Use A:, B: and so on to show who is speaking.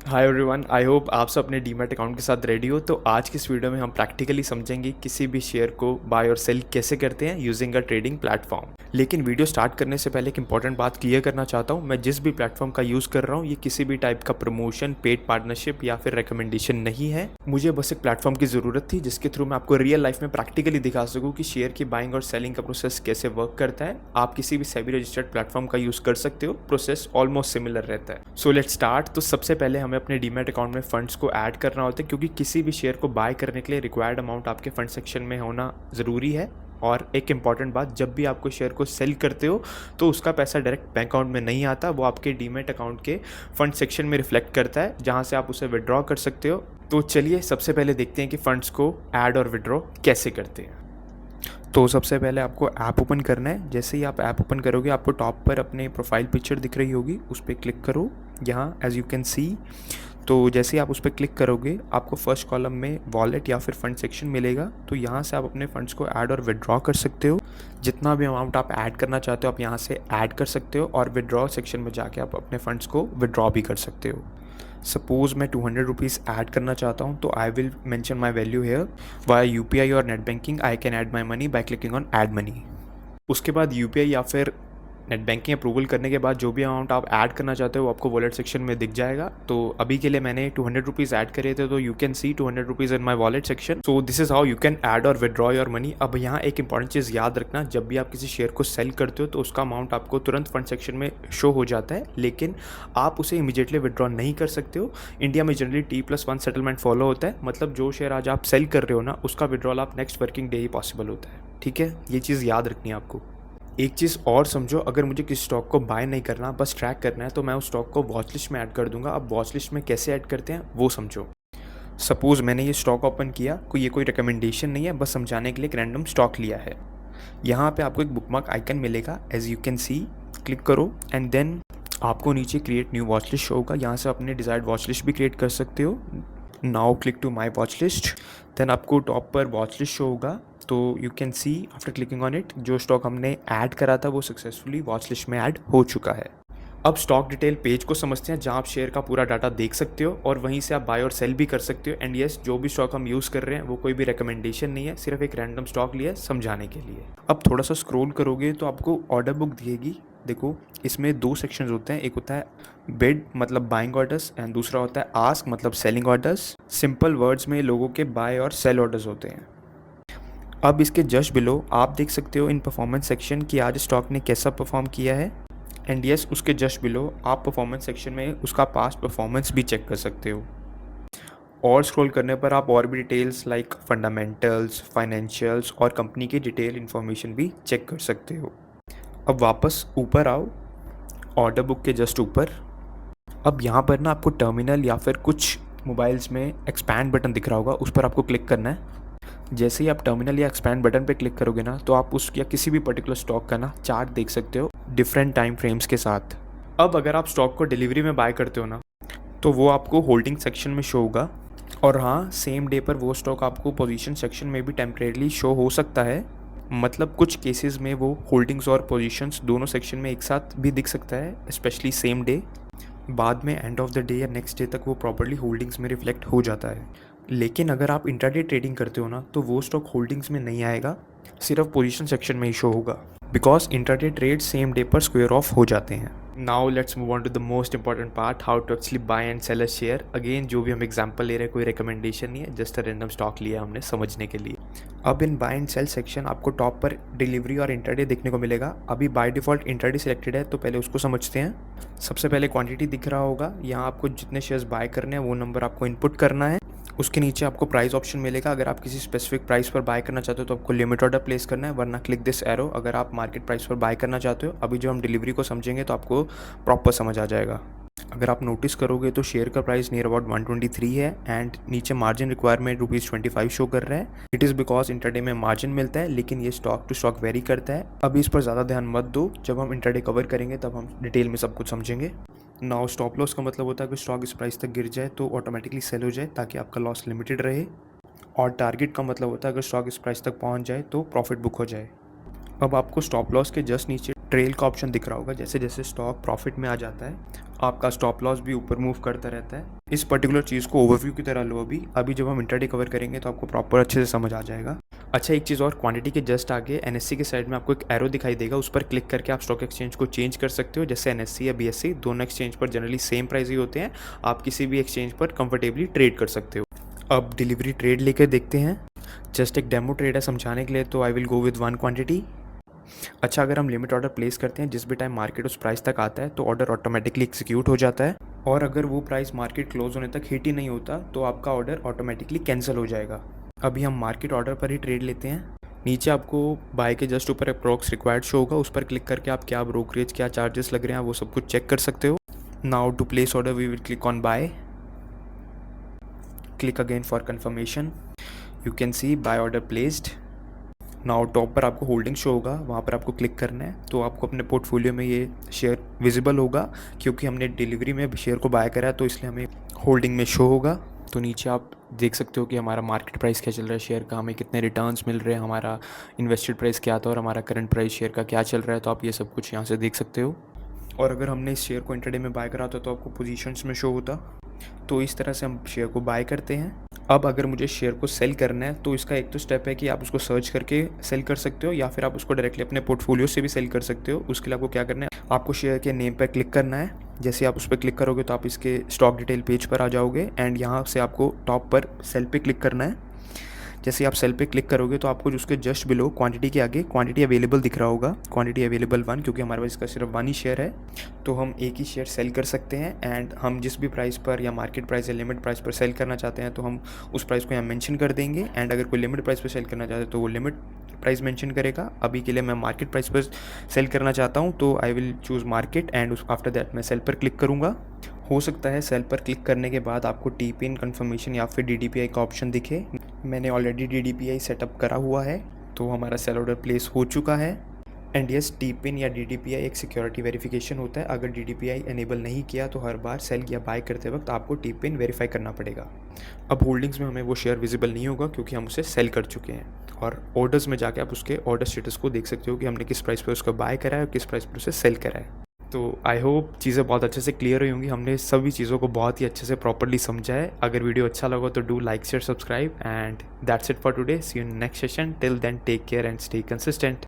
A: Hi everyone, I hope आप सब अपने डीमैट अकाउंट के साथ रेडी हो। तो आज की इस वीडियो में हम प्रैक्टिकली समझेंगे किसी भी शेयर को बाय और सेल कैसे करते हैं यूजिंग अ ट्रेडिंग प्लेटफॉर्म। लेकिन वीडियो स्टार्ट करने से पहले एक इंपॉर्टेंट बात क्लियर करना चाहता हूँ। मैं जिस भी प्लेटफॉर्म का यूज़ कर रहा हूँ ये किसी भी टाइप का प्रमोशन, पेड पार्टनरशिप या फिर रिकमेंडेशन नहीं है। मुझे बस एक प्लेटफॉर्म की ज़रूरत थी जिसके थ्रू मैं आपको रियल लाइफ में प्रैक्टिकली दिखा सकूँ कि शेयर की बाइंग और सेलिंग का प्रोसेस कैसे वर्क करता है। आप किसी भी सेबी रजिस्टर्ड प्लेटफॉर्म का यूज़ कर सकते हो, प्रोसेस ऑलमोस्ट सिमिलर रहता है। So let's start. तो सबसे पहले हमें अपने डीमैट अकाउंट में फंड्स को ऐड करना होता है, क्योंकि किसी भी शेयर को बाय करने के लिए रिक्वायर्ड अमाउंट आपके फंड सेक्शन में होना ज़रूरी है। और एक इंपॉर्टेंट बात, जब भी आपको शेयर को सेल करते हो तो उसका पैसा डायरेक्ट बैंक अकाउंट में नहीं आता, वो आपके डीमैट अकाउंट के फंड सेक्शन में रिफ्लेक्ट करता है, जहां से आप उसे विड्रॉ कर सकते हो। तो चलिए सबसे पहले देखते हैं कि फंड्स को ऐड और विड्रॉ कैसे करते हैं। तो सबसे पहले आपको ऐप ओपन करना है। जैसे ही आप ऐप ओपन करोगे आपको टॉप पर अपने प्रोफाइल पिक्चर दिख रही होगी, उस पर क्लिक करो। यहाँ एज यू कैन सी, तो जैसे ही आप उस पर क्लिक करोगे आपको फर्स्ट कॉलम में वॉलेट या फिर फंड सेक्शन मिलेगा। तो यहाँ से आप अपने फंड्स को ऐड और विड्रॉ कर सकते हो। जितना भी अमाउंट आप ऐड करना चाहते हो आप यहाँ से ऐड कर सकते हो, और विड्रॉ सेक्शन में जाके आप अपने फंड्स को विड्रॉ भी कर सकते हो। सपोज़ मैं 200 रुपीज़ ऐड करना चाहता हूँ, तो I will mention my value here via UPI और net banking. I can add my money by clicking on add money. उसके बाद यूपीआई या फिर नेट बैंकिंग अप्रूवल करने के बाद जो भी अमाउंट आप ऐड करना चाहते हो वो आपको वॉलेट सेक्शन में दिख जाएगा। तो अभी के लिए मैंने 200 रुपीज़ ऐड करे थे, तो you can C 200 rupees in my wallet section. So this is how you can add और विड्रॉ योर मनी। अब यहाँ एक इंपॉर्टेंट चीज़ याद रखना, जब भी आप किसी शेयर को सेल करते हो तो उसका अमाउंट आपको तुरंत फंड सेक्शन में शो हो जाता है, लेकिन आप उसे इमीडिएटली विड्रॉ नहीं कर सकते हो। इंडिया में जनरली T+1 सेटलमेंट फॉलो होता है, मतलब जो शेयर आज आप सेल कर रहे हो ना उसका विड्रॉल आप नेक्स्ट वर्किंग डे ही पॉसिबल होता है। ठीक है, ये चीज़ याद रखनी है आपको। एक चीज़ और समझो, अगर मुझे किसी स्टॉक को बाय नहीं करना, बस ट्रैक करना है, तो मैं उस स्टॉक को वॉच लिस्ट में ऐड कर दूंगा। अब वॉच लिस्ट में कैसे ऐड करते हैं वो समझो। सपोज़ मैंने ये स्टॉक ओपन किया, ये कोई रिकमेंडेशन नहीं है, बस समझाने के लिए एक रैंडम स्टॉक लिया है। यहाँ पे आपको एक बुकमार्क आइकन मिलेगा, as you can see. Click करो एंड देन आपको नीचे create new watch list show होगा। यहाँ से अपने डिज़ायर्ड वॉच लिस्ट भी क्रिएट कर सकते हो। Now click to my watch list, then आपको टॉप पर वॉच लिस्ट शो होगा। तो you can see after clicking on it, जो स्टॉक हमने ऐड करा था वो सक्सेसफुली वॉच लिस्ट में ऐड हो चुका है। अब स्टॉक डिटेल पेज को समझते हैं, जहां आप शेयर का पूरा डाटा देख सकते हो और वहीं से आप बाय और सेल भी कर सकते हो। एंड यस, जो भी स्टॉक हम यूज़ कर रहे हैं वो कोई भी रिकमेंडेशन नहीं है, सिर्फ एक रैंडम स्टॉक लिया है समझाने के लिए। अब थोड़ा सा स्क्रॉल करोगे तो आपको ऑर्डर बुक दिखेगी। देखो, इसमें दो सेक्शंस होते हैं, एक होता है बिड मतलब बाइंग ऑर्डर्स, एंड दूसरा होता है आस्क मतलब सेलिंग ऑर्डर्स। सिंपल वर्ड्स में लोगों के बाय और सेल ऑर्डर्स होते हैं। अब इसके जस्ट बिलो आप देख सकते हो इन परफॉर्मेंस सेक्शन कि आज स्टॉक ने कैसा परफॉर्म किया है। एंड यस, उसके जस्ट बिलो आप परफॉर्मेंस सेक्शन में उसका पास्ट परफॉर्मेंस भी चेक कर सकते हो। और स्क्रॉल करने पर आप और भी डिटेल्स लाइक फंडामेंटल्स, फाइनेंशियल्स और कंपनी की डिटेल इन्फॉर्मेशन भी चेक कर सकते हो। अब वापस ऊपर आओ, ऑर्डर बुक के जस्ट ऊपर। अब यहाँ पर ना आपको टर्मिनल या फिर कुछ मोबाइल्स में एक्सपैंड बटन दिख रहा होगा, उस पर आपको क्लिक करना है। जैसे ही आप टर्मिनल या एक्सपैंड बटन पे क्लिक करोगे ना, तो आप उस या किसी भी पर्टिकुलर स्टॉक का ना चार्ट देख सकते हो डिफरेंट टाइम फ्रेम्स के साथ। अब अगर आप स्टॉक को डिलीवरी में बाय करते हो ना, तो वो आपको होल्डिंग सेक्शन में शो होगा। और हाँ, सेम डे पर वो स्टॉक आपको पोजीशन सेक्शन में भी टेम्परेरली शो हो सकता है। मतलब कुछ केसेस में वो होल्डिंग्स और पोजीशंस दोनों सेक्शन में एक साथ भी दिख सकता है, स्पेशली सेम डे। बाद में एंड ऑफ द डे या नेक्स्ट डे तक वो प्रॉपर्ली होल्डिंग्स में रिफ्लेक्ट हो जाता है। लेकिन अगर आप इंट्राडे ट्रेडिंग करते हो ना, तो वो स्टॉक होल्डिंग्स में नहीं आएगा, सिर्फ पोजीशन सेक्शन में ही शो होगा, because intraday trade same day पर स्क्वायर ऑफ हो जाते हैं। Now let's move on to the most important part, how to actually buy and sell a share. Again जो भी हम एग्जांपल ले रहे हैं कोई रिकमेंडेशन नहीं है, जस्ट अ रैंडम स्टॉक लिया हमने समझने के लिए। अब in buy and sell section आपको टॉप पर डिलीवरी और इंट्राडे देखने को मिलेगा। अभी बाय डिफ़ॉल्ट इंट्राडे सिलेक्टेड है, तो पहले उसको समझते हैं। सबसे पहले क्वांटिटी दिख रहा होगा, यहाँ आपको जितने शेयर्स बाय करने हैं वो नंबर आपको इनपुट करना है। उसके नीचे आपको प्राइस ऑप्शन मिलेगा, अगर आप किसी स्पेसिफिक प्राइस पर बाय करना चाहते हो तो आपको लिमिट ऑर्डर प्लेस करना है, वरना क्लिक दिस एरो अगर आप मार्केट प्राइस पर बाय करना चाहते हो। अभी जो हम डिलीवरी को समझेंगे तो आपको प्रॉपर समझ आ जाएगा। अगर आप नोटिस करोगे तो शेयर का प्राइस नियर अबाउट 123 है, एंड नीचे मार्जिन रिक्वायरमेंट ₹25 शो कर रहा है। इट इज़ बिकॉज इंट्राडे में मार्जिन मिलता है, लेकिन ये स्टॉक टू स्टॉक वेरी करता है। अभी इस पर ज़्यादा ध्यान मत दो, जब हम इंट्राडे कवर करेंगे तब हम डिटेल में सब कुछ समझेंगे। नाउ स्टॉप लॉस का मतलब होता है कि स्टॉक इस प्राइस तक गिर जाए तो ऑटोमेटिकली सेल हो जाए, ताकि आपका लॉस लिमिटेड रहे। और टारगेट का मतलब होता है अगर स्टॉक इस प्राइस तक पहुंच जाए तो प्रॉफिट बुक हो जाए। अब आपको स्टॉप लॉस के जस्ट नीचे ट्रेल का ऑप्शन दिख रहा होगा। जैसे जैसे स्टॉक प्रॉफिट में आ जाता है आपका स्टॉप लॉस भी ऊपर मूव करता रहता है। इस पर्टिकुलर चीज़ को ओवरव्यू की तरह लो अभी जब हम इंट्राडे कवर करेंगे तो आपको प्रॉपर अच्छे से समझ आ जाएगा। अच्छा, एक चीज़ और, क्वांटिटी के जस्ट आगे एनएससी के साइड में आपको एक एरो दिखाई देगा, उस पर क्लिक करके आप स्टॉक एक्सचेंज को चेंज कर सकते हो। जैसे एनएससी या बीएससी दोनों एक्सचेंज पर जनरली सेम प्राइस ही होते हैं, आप किसी भी एक्सचेंज पर कंफर्टेबली ट्रेड कर सकते हो। अब डिलीवरी ट्रेड लेकर देखते हैं। जस्ट एक डेमो ट्रेड है समझाने के लिए, तो I will go with 1 quantity. अच्छा, अगर हम लिमिट ऑर्डर प्लेस करते हैं जिस भी टाइम मार्केट उस प्राइस तक आता है तो ऑर्डर ऑटोमेटिकली एग्जीक्यूट हो जाता है, और अगर वो प्राइस मार्केट क्लोज होने तक हिट ही नहीं होता तो आपका ऑर्डर ऑटोमेटिकली कैंसिल हो जाएगा। अभी हम मार्केट ऑर्डर पर ही ट्रेड लेते हैं। नीचे आपको बाय के जस्ट ऊपर अप्रॉक्स रिक्वायर्ड शो होगा, उस पर क्लिक करके आप क्या ब्रोकरेज क्या चार्जेस लग रहे हैं वो सब कुछ चेक कर सकते हो। Now to place order we will click on buy, click again for confirmation. You can see buy order placed. Now top पर आपको होल्डिंग शो होगा, वहाँ पर आपको क्लिक करना है तो आपको अपने पोर्टफोलियो में ये शेयर विजिबल होगा। क्योंकि हमने डिलीवरी में शेयर को बाय करा है तो इसलिए हमें होल्डिंग में शो होगा। तो नीचे आप देख सकते हो कि हमारा मार्केट प्राइस क्या चल रहा है शेयर का, हमें कितने रिटर्न्स मिल रहे हैं, हमारा इन्वेस्टेड प्राइस क्या था और हमारा करंट प्राइस शेयर का क्या चल रहा है। तो आप ये सब कुछ यहाँ से देख सकते हो। और अगर हमने इस शेयर को इंट्राडे में बाय करा होता तो आपको पोजीशंस में शो होता। तो इस तरह से हम शेयर को बाय करते हैं। अब अगर मुझे शेयर को सेल करना है तो इसका एक तो स्टेप है कि आप उसको सर्च करके सेल कर सकते हो, या फिर आप उसको डायरेक्टली अपने पोर्टफोलियो से भी सेल कर सकते हो। उसके लिए आपको क्या करना है, आपको शेयर के नेम पर क्लिक करना है। जैसे आप उस पर क्लिक करोगे तो आप इसके स्टॉक डिटेल पेज पर आ जाओगे, एंड यहाँ से आपको टॉप पर सेल पे क्लिक करना है। जैसे आप सेल पे क्लिक करोगे तो आपको उसके जस्ट बिलो क्वांटिटी के आगे क्वांटिटी अवेलेबल दिख रहा होगा, क्वांटिटी अवेलेबल 1, क्योंकि हमारे पास इसका सिर्फ 1 ही शेयर है तो हम एक ही शेयर सेल कर सकते हैं। एंड हम जिस भी प्राइस पर या मार्केट प्राइस या लिमिट प्राइस पर सेल करना चाहते हैं तो हम उस प्राइस को यहाँ मेंशन कर देंगे। एंड अगर कोई लिमिट प्राइस पर सेल करना चाहते हैं तो वो लिमिट प्राइस मेंशन करेगा। अभी के लिए मैं मार्केट प्राइस पर सेल करना चाहता हूँ तो I will choose market, and after that मैं सेल पर क्लिक करूँगा। हो सकता है सेल पर क्लिक करने के बाद आपको टी-पिन कन्फर्मेशन या फिर DDPI का ऑप्शन दिखे। मैंने ऑलरेडी DDPI सेटअप करा हुआ है तो हमारा सेल ऑर्डर प्लेस हो चुका है। एंड यस, टी-पिन या DDPI एक सिक्योरिटी वेरिफिकेशन होता है। अगर DDPI एनेबल नहीं किया तो हर बार सेल या बाय करते वक्त आपको टी-पिन वेरीफाई करना पड़ेगा। अब होल्डिंग्स में हमें वो शेयर विजिबल नहीं होगा क्योंकि हम उसे सेल कर चुके हैं। और ऑर्डर्स में जाके आप उसके ऑर्डर स्टेटस को देख सकते हो कि हमने किस प्राइस पर उसको बाय करा है और किस प्राइस पर उसे सेल करा है। तो आई होप चीज़ें बहुत अच्छे से क्लियर हुई होंगी। हमने सभी चीज़ों को बहुत ही अच्छे से प्रॉपर्ली समझा है। अगर वीडियो अच्छा लगा तो do like share subscribe, and that's it for today. See you in next session. Till then take care and stay consistent.